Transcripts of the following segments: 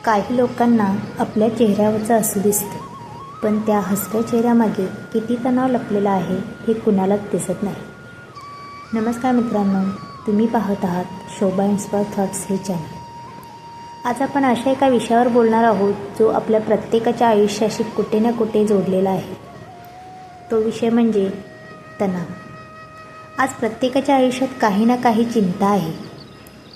काही लोकांना आपल्या चेहऱ्यावरचं हसू दिसतं, पण त्या हसऱ्या चेहऱ्यामागे किती तणाव लपलेला आहे हे कुणालाच दिसत नाही. नमस्कार मित्रांनो, तुम्ही पाहत आहात शोभा इन्स्पायर थॉट्स हे चॅनल. आज आपण अशा एका विषयावर बोलणार आहोत जो आपल्या प्रत्येकाच्या आयुष्याशी कुठे ना कुठे जोडलेला आहे. तो विषय म्हणजे तणाव. आज प्रत्येकाच्या आयुष्यात काही ना काही चिंता आहे.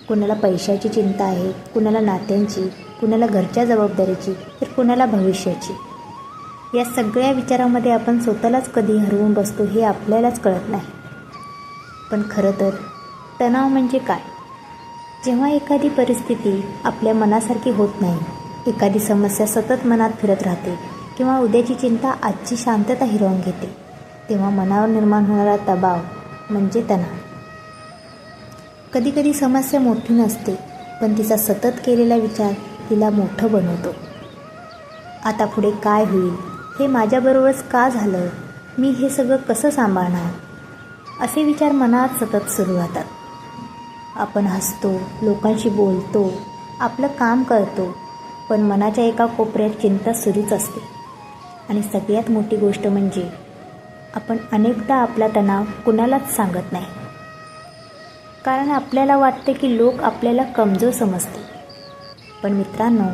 कुणाला पैशाची चिंता आहे, कुणाला नात्यांची, कुणाला घरच्या जबाबदारीची, तर कुणाला भविष्याची. या सगळ्या विचारामध्ये आपण स्वतःलाच कधी हरवून बसतो हे आपल्यालाच कळत नाही. पण खरं तर तणाव म्हणजे काय? जेव्हा एखादी परिस्थिती आपल्या मनासारखी होत नाही, एखादी समस्या सतत मनात फिरत राहते किंवा उद्याची चिंता आजची शांतता हिरावून घेते, तेव्हा मनावर निर्माण होणारा दबाव म्हणजे तणाव. कधीकधी समस्या मोठी नसते, पण तिचा सतत केलेला विचार तिला मोठं बनवतो. आता पुढे काय होईल? हे माझ्याबरोबरच का झालं? मी हे सगळं कसं सांभाळणार? असे विचार मनात सतत सुरू राहतात. आपण हसतो, लोकांशी बोलतो, आपलं काम करतो, पण मनाच्या एका कोपऱ्यात चिंता सुरूच असते. आणि सगळ्यात मोठी गोष्ट म्हणजे आपण अनेकदा आपला तणाव कुणालाच सांगत नाही, कारण आपल्याला वाटते की लोक आपल्याला कमजोर समजतील. पण मित्रांनो,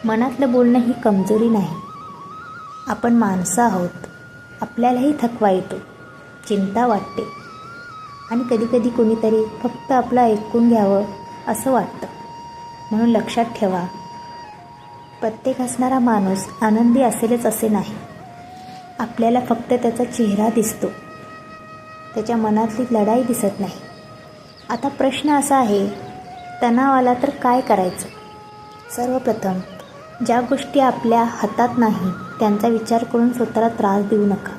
मनातलं बोलणं ही कमजोरी नाही. आपण माणसं आहोत, आपल्यालाही थकवा येतो, चिंता वाटते आणि कधीकधी कोणीतरी फक्त आपलं ऐकून घ्यावं असं वाटतं. म्हणून लक्षात ठेवा, प्रत्येक हसणारा माणूस आनंदी असेलच असे नाही. आपल्याला फक्त त्याचा चेहरा दिसतो, त्याच्या मनातली लढाई दिसत नाही. आता प्रश्न असा आहे, तणाव आला तर काय करायचं? सर्वप्रथम, ज्या गोष्टी आपल्या हातात नाही त्यांचा विचार करून स्वतःला त्रास देऊ नका.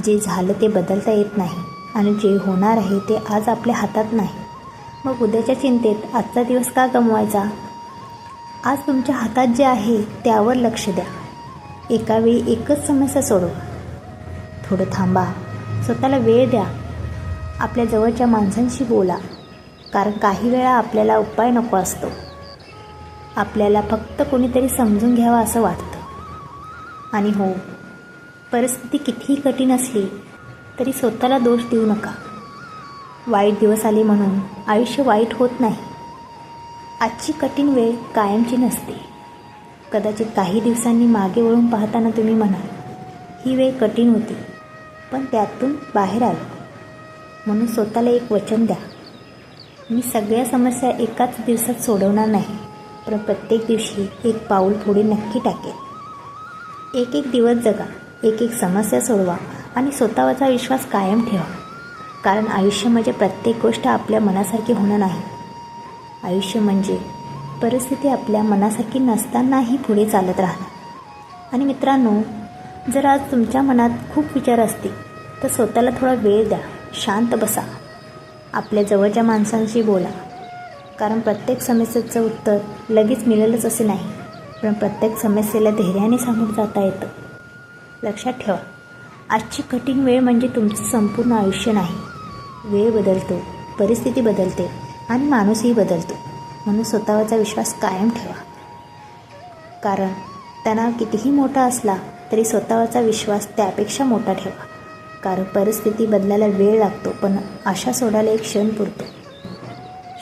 जे झालं ते बदलता येत नाही आणि जे होणार आहे ते आज आपल्या हातात नाही. मग उद्याच्या चिंतेत आजचा दिवस का गमवायचा? आज तुमच्या हातात जे आहे त्यावर लक्ष द्या. एका वेळी एकच समस्या सोडवा. थोडं थांबा, स्वतःला वेळ द्या, आपल्या जवळच्या माणसांशी बोला, कारण काही वेळा आपल्याला उपाय नको असतो. आपल्याला फक्त कोणीतरी समजून घ्यावं असं वाटतं. आणि हो, परिस्थिती कितीही कठीण असली तरी स्वतःला दोष देऊ नका. वाईट दिवस आले म्हणून आयुष्य वाईट होत नाही. आजची कठीण वेळ कायमची नसते. कदाचित काही दिवसांनी मागे वळून पाहताना तुम्ही म्हणाल, ही वेळ कठीण होती, पण त्यातून बाहेर आलो. म्हणून स्वतःला एक वचन द्या, मी सगळ्या समस्या एकाच दिवसात सोडवणार नाही, पण प्रत्येक दिवशी एक पाऊल पुढे नक्की टाकेल. एक एक दिवस जगा, एक एक समस्या सोडवा आणि स्वतःवरचा विश्वास कायम ठेवा. कारण आयुष्य म्हणजे प्रत्येक गोष्ट आपल्या मनासारखी होणं नाही. आयुष्य म्हणजे परिस्थिती आपल्या मनासारखी नसतानाही पुढे चालत राहणं. आणि मित्रांनो, जर आज तुमच्या मनात खूप विचार असतील तर स्वतःला थोडा वेळ द्या, शांत बसा, आपल्या जवळच्या माणसांशी बोला. कारण प्रत्येक समस्येचं उत्तर लगेच मिळेलच असे नाही, पण प्रत्येक समस्येला धैर्याने सामोरं जाता येतं. लक्षात ठेवा, आजची कठीण वेळ म्हणजे तुमचं संपूर्ण आयुष्य नाही. वेळ बदलतो, परिस्थिती बदलते आणि माणूसही बदलतो. म्हणून स्वतःवरचा विश्वास कायम ठेवा. कारण तणाव कितीही मोठा असला तरी स्वतःवरचा विश्वास त्यापेक्षा मोठा ठेवा. कारण परिस्थिती बदलायला वेळ लागतो, पण आशा सोडायला एक क्षण पुरतो.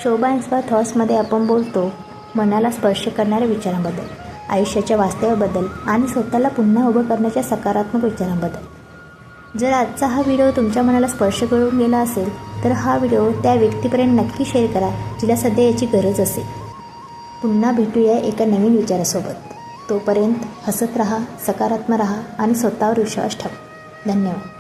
शोभा इन्स्पायर थॉट्समध्ये आपण बोलतो मनाला स्पर्श करणाऱ्या विचारांबद्दल, आयुष्याच्या वास्तवाबद्दल आणि स्वतःला पुन्हा उभं करण्याच्या सकारात्मक विचारांबद्दल. जर आजचा हा व्हिडिओ तुमच्या मनाला स्पर्श करून गेला असेल तर हा व्हिडिओ त्या व्यक्तीपर्यंत नक्की शेअर करा जिला सध्या याची गरज असेल. पुन्हा भेटूया एका नवीन विचारासोबत. तोपर्यंत हसत राहा, सकारात्मक राहा आणि स्वतःवर विश्वास ठेवा. धन्यवाद.